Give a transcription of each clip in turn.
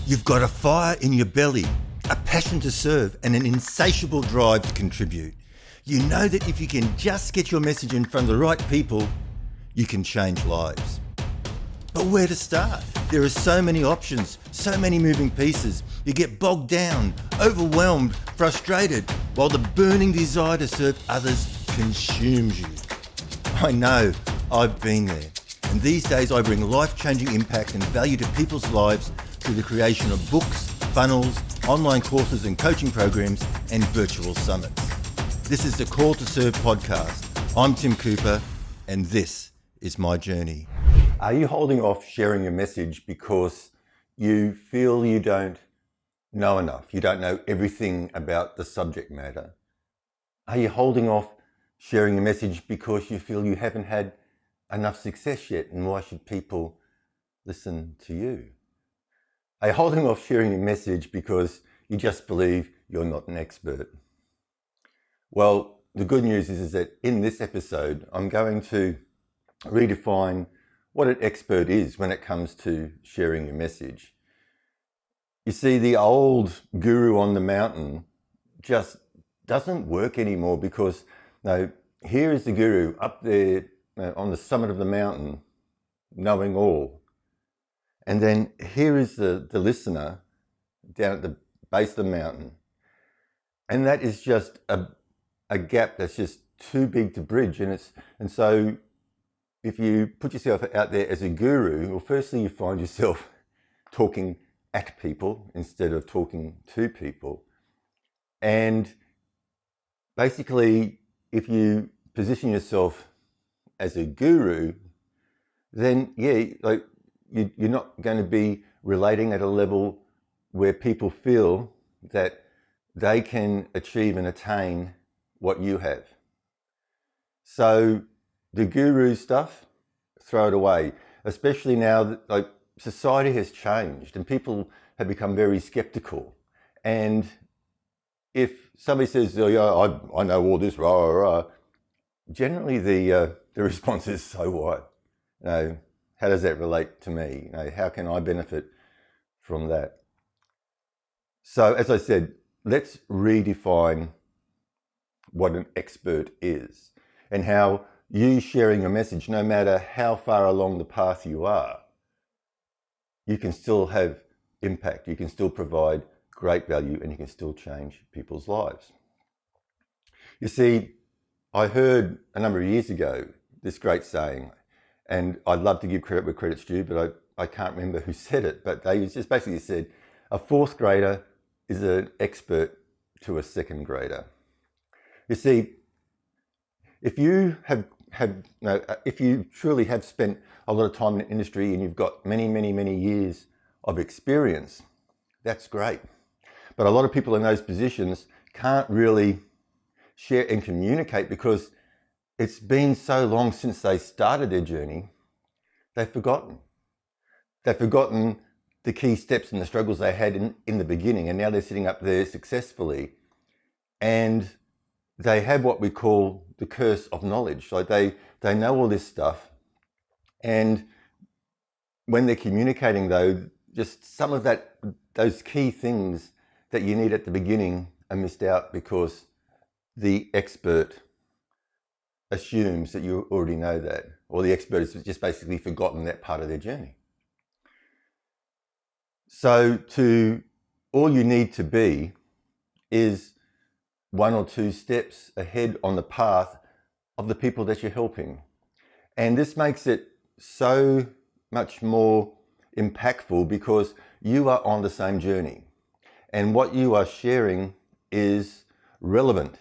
You've got a fire in your belly, a passion to serve, and an insatiable drive to contribute. You know that if you can just get your message in front of the right people, you can change lives. But where to start? There are so many options, so many moving pieces. You get bogged down, overwhelmed, frustrated, while the burning desire to serve others consumes you. I know, I've been there. And these days I bring life-changing impact and value to people's lives through the creation of books, funnels, online courses and coaching programs, and virtual summits. This is the Call to Serve podcast. I'm Tim Cooper, and this is my journey. Are you holding off sharing your message because you feel you don't know enough? You don't know everything about the subject matter? Are you holding off sharing your message because you feel you haven't had enough success yet, and why should people listen to you? Are you holding off sharing your message because you just believe you're not an expert? Well, the good news is that in this episode, I'm going to redefine what an expert is when it comes to sharing your message. You see, the old guru on the mountain just doesn't work anymore because here is the guru up there on the summit of the mountain, knowing all. And then here is the listener down at the base of the mountain. And that is just a gap that's just too big to bridge. And so if you put yourself out there as a guru, well, firstly, you find yourself talking at people instead of talking to people. And basically, if you position yourself as a guru, then you're not going to be relating at a level where people feel that they can achieve and attain what you have. So the guru stuff, throw it away, especially now that society has changed and people have become very skeptical. And if somebody says, "Oh yeah, I know all this," rah, rah, rah, generally the response is, "So what? How does that relate to me? How can I benefit from that?" So as I said, let's redefine what an expert is and how you sharing a message, no matter how far along the path you are, you can still have impact, you can still provide great value, and you can still change people's lives. You see, I heard a number of years ago this great saying, and I'd love to give credit where credit's due, but I can't remember who said it, but they just basically said, a fourth grader is an expert to a second grader. You see, if you if you truly have spent a lot of time in the industry and you've got many, many, many years of experience, that's great. But a lot of people in those positions can't really share and communicate because it's been so long since they started their journey, they've forgotten. They've forgotten the key steps and the struggles they had in the beginning, and now they're sitting up there successfully. And they have what we call the curse of knowledge. Like they know all this stuff, and when they're communicating though, just some of those key things that you need at the beginning are missed out because the expert assumes that you already know that, or the expert has just basically forgotten that part of their journey. So all you need to be is one or two steps ahead on the path of the people that you're helping. And this makes it so much more impactful because you are on the same journey. And what you are sharing is relevant.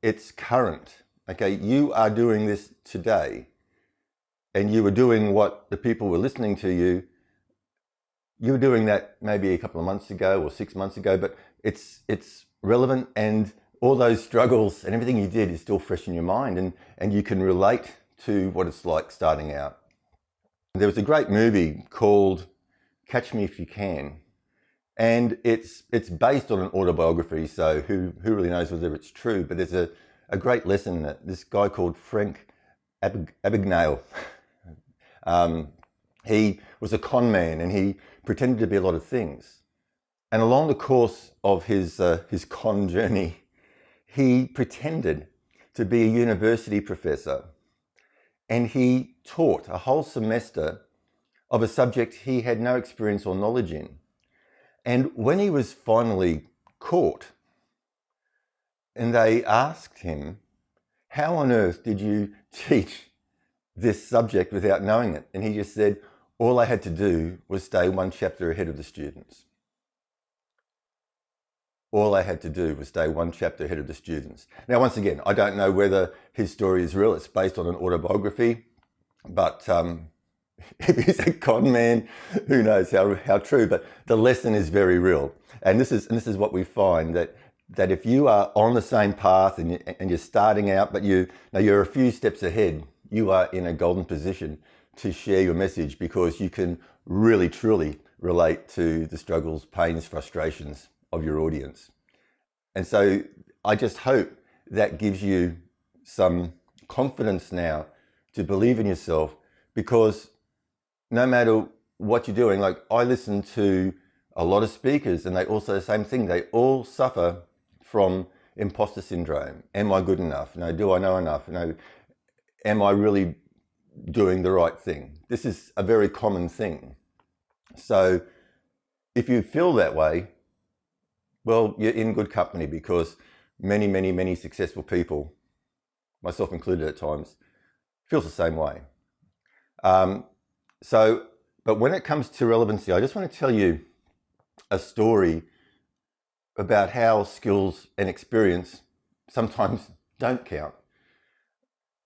It's current. Okay, you are doing this today, and you were doing what the people were listening to you were doing that maybe a couple of months ago or 6 months ago, but it's relevant, and all those struggles and everything you did is still fresh in your mind, and you can relate to what it's like starting out. There was a great movie called Catch Me If You Can, and it's based on an autobiography, so who really knows whether it's true, but there's a great lesson in it. This guy called Frank Abagnale, he was a con man, and he pretended to be a lot of things. And along the course of his con journey, he pretended to be a university professor, and he taught a whole semester of a subject he had no experience or knowledge in. And when he was finally caught and they asked him, how on earth did you teach this subject without knowing it? And he just said, all I had to do was stay one chapter ahead of the students. All I had to do was stay one chapter ahead of the students. Now, once again, I don't know whether his story is real. It's based on an autobiography, but if he's a con man, who knows how true, but the lesson is very real. And this is what we find, that if you are on the same path and you're starting out, but you're a few steps ahead, you are in a golden position to share your message, because you can really, truly relate to the struggles, pains, frustrations of your audience. And so I just hope that gives you some confidence now to believe in yourself, because no matter what you're doing, like I listen to a lot of speakers and they all say the same thing. They all suffer from imposter syndrome. Am I good enough? No, do I know enough? No, am I really doing the right thing? This is a very common thing. So if you feel that way, well, you're in good company, because many, many, many successful people, myself included at times, feels the same way. But when it comes to relevancy, I just want to tell you a story about how skills and experience sometimes don't count.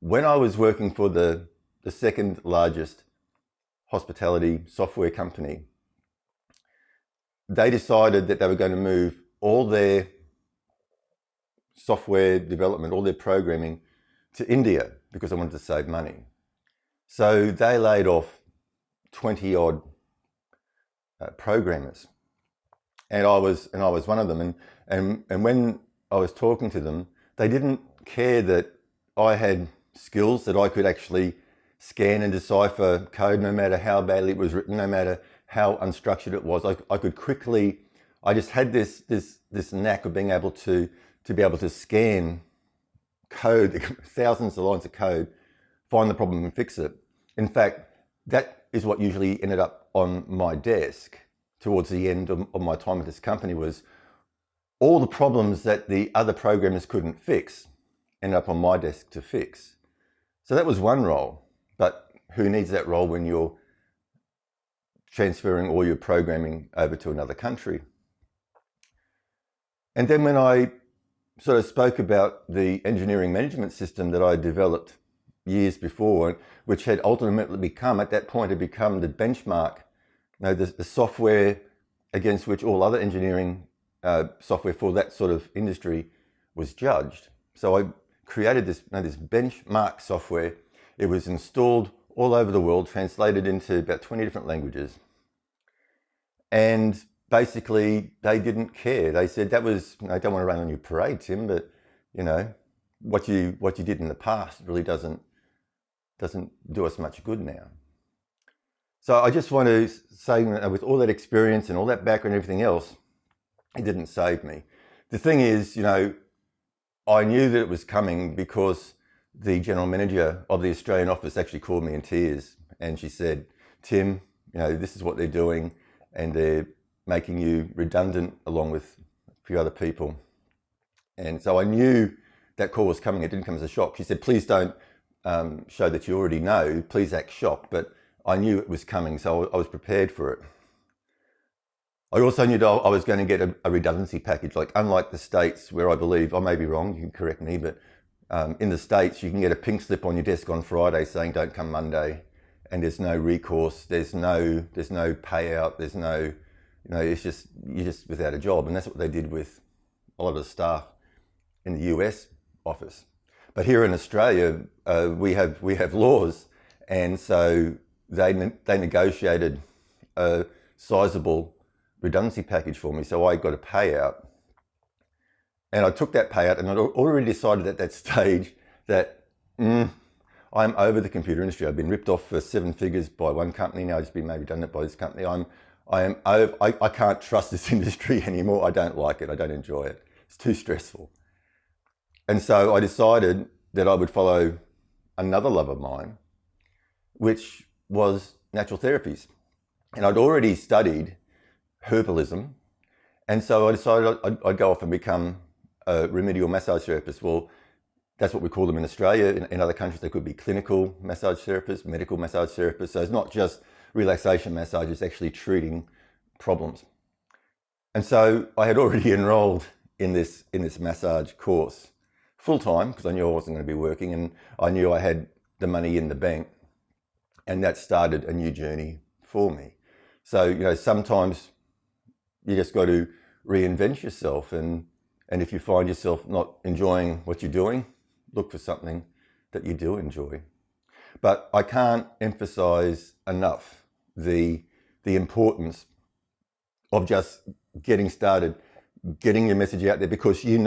When I was working for the second largest hospitality software company, they decided that they were going to move all their software development, all their programming to India, because they wanted to save money. So they laid off 20 odd programmers, and I was one of them. And when I was talking to them, they didn't care that I had skills that I could actually scan and decipher code, no matter how badly it was written, no matter how unstructured it was. I could quickly. I just had this knack of being able to scan code, thousands of lines of code, find the problem and fix it. In fact, that is what usually ended up on my desk towards the end of my time at this company, was all the problems that the other programmers couldn't fix ended up on my desk to fix. So that was one role, but who needs that role when you're transferring all your programming over to another country? And then when I sort of spoke about the engineering management system that I developed years before, which had ultimately become, at that point, had become the benchmark, the software against which all other engineering software for that sort of industry was judged. So I created this benchmark software. It was installed all over the world, translated into about 20 different languages. And basically, they didn't care. They said, I don't want to rain on your parade, Tim, but what you did in the past really doesn't do us much good now. So I just want to say, with all that experience and all that background and everything else, it didn't save me. The thing is, I knew that it was coming, because the general manager of the Australian office actually called me in tears, and she said, Tim, this is what they're doing, and they're making you redundant along with a few other people. And so I knew that call was coming. It didn't come as a shock. She said, please don't show that you already know, please act shocked. But I knew it was coming, so I was prepared for it. I also knew that I was going to get a redundancy package. Like, unlike the States, where I believe, I may be wrong, you can correct me, but in the States, you can get a pink slip on your desk on Friday saying don't come Monday, and there's no recourse, there's no payout, there's no, you're just without a job. And that's what they did with a lot of the staff in the US office. But here in Australia, we have laws, and so they negotiated a sizable redundancy package for me, so I got a payout. And I took that payout, and I'd already decided at that stage that I'm over the computer industry. I've been ripped off for 7 figures by one company. Now I've just been made redundant by this company. I can't trust this industry anymore. I don't like it. I don't enjoy it. It's too stressful. And so I decided that I would follow another love of mine, which was natural therapies. And I'd already studied herbalism. And so I decided I'd go off and become a remedial massage therapist. Well, that's what we call them in Australia. In other countries, they could be clinical massage therapists, medical massage therapists. So it's not just relaxation massage, it's actually treating problems. And so I had already enrolled in this massage course full-time, because I knew I wasn't going to be working, and I knew I had the money in the bank. And that started a new journey for me. So, sometimes you just got to reinvent yourself. And if you find yourself not enjoying what you're doing, look for something that you do enjoy. But I can't emphasize enough the importance of just getting started, getting your message out there, because you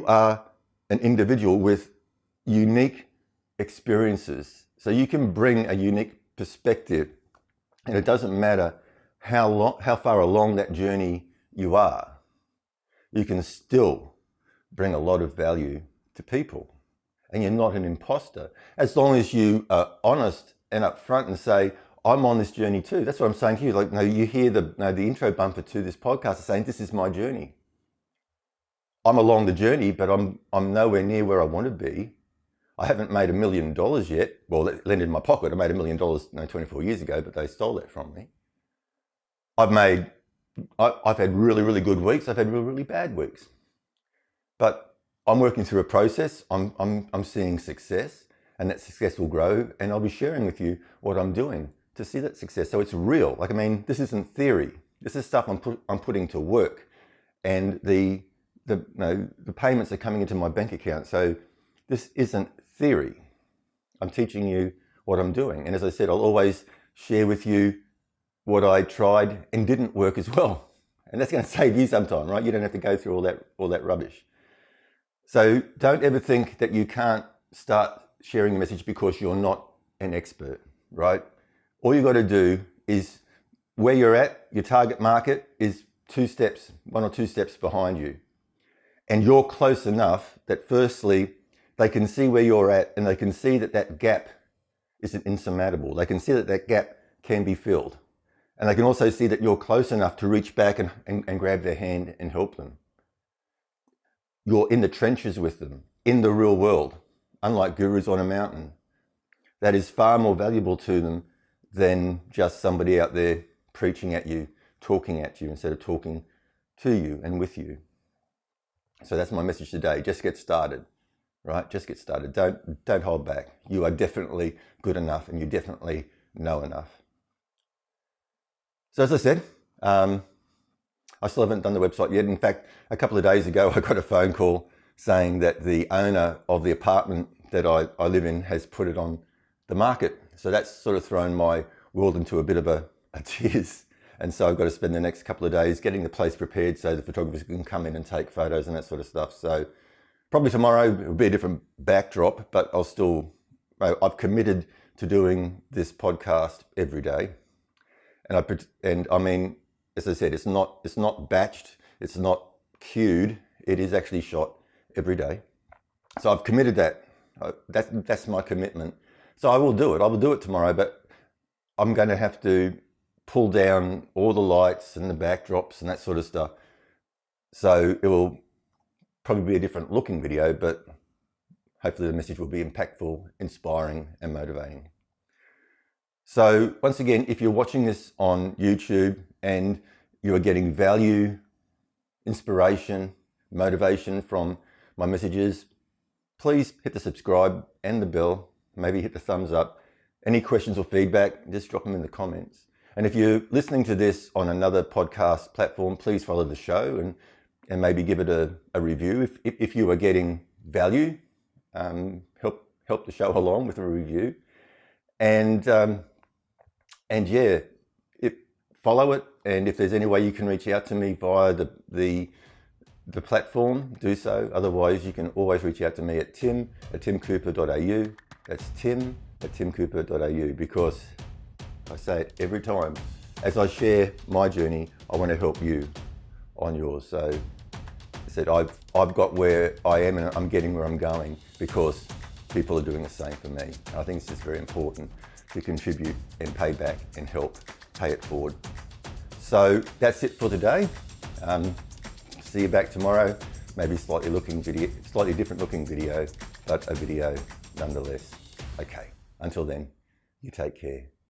are an individual with unique experiences. So you can bring a unique perspective, and it doesn't matter how far along that journey you are, you can still bring a lot of value to people. And you're not an imposter, as long as you are honest and upfront and say, I'm on this journey too. That's what I'm saying to you. You hear the intro bumper to this podcast saying, this is my journey. I'm along the journey, but I'm nowhere near where I want to be. I haven't made $1 million yet. Well, that landed in my pocket. I made $1 million 24 years ago, but they stole that from me. I've had really, really good weeks. I've had really, really bad weeks. But I'm working through a process. I'm seeing success, and that success will grow. And I'll be sharing with you what I'm doing to see that success. So it's real. This isn't theory. This is stuff I'm putting to work, and the payments are coming into my bank account. So this isn't theory. I'm teaching you what I'm doing. And as I said, I'll always share with you what I tried and didn't work as well. And that's going to save you some time, right? You don't have to go through all that rubbish. So don't ever think that you can't start sharing a message because you're not an expert, right? All you got to do is, where you're at, your target market is 1 or 2 steps behind you. And you're close enough that firstly, they can see where you're at, and they can see that gap isn't insurmountable. They can see that gap can be filled. And they can also see that you're close enough to reach back and grab their hand and help them. You're in the trenches with them, in the real world, unlike gurus on a mountain. That is far more valuable to them than just somebody out there preaching at you, talking at you, instead of talking to you and with you. So that's my message today. Just get started, right? Just get started. Don't hold back. You are definitely good enough, and you definitely know enough. So as I said, I still haven't done the website yet. In fact, a couple of days ago, I got a phone call saying that the owner of the apartment that I live in has put it on the market. So that's sort of thrown my world into a bit of a tears. And so I've got to spend the next couple of days getting the place prepared so the photographers can come in and take photos and that sort of stuff. So probably tomorrow will be a different backdrop, but I've committed to doing this podcast every day. And I mean, as I said, it's not batched, it's not queued, it is actually shot every day. So I've committed that. That's my commitment. So I will do it. I will do it tomorrow, but I'm going to have to pull down all the lights and the backdrops and that sort of stuff. So it will probably be a different looking video, but hopefully the message will be impactful, inspiring, and motivating. So once again, if you're watching this on YouTube and you are getting value, inspiration, motivation from my messages, please hit the subscribe and the bell, maybe hit the thumbs up. Any questions or feedback, just drop them in the comments. And if you're listening to this on another podcast platform, please follow the show and maybe give it a review. If you are getting value, help the show along with a review. And yeah, follow it. And if there's any way you can reach out to me via the platform, do so. Otherwise, you can always reach out to me at tim@timcooper.au. That's tim@timcooper.au, because I say it every time, as I share my journey, I want to help you on yours. So I said, I've got where I am and I'm getting where I'm going because people are doing the same for me. I think it's just very important to contribute and pay back and help pay it forward. So that's it for today. See you back tomorrow. Maybe slightly different looking video, but a video nonetheless. Okay, until then, you take care.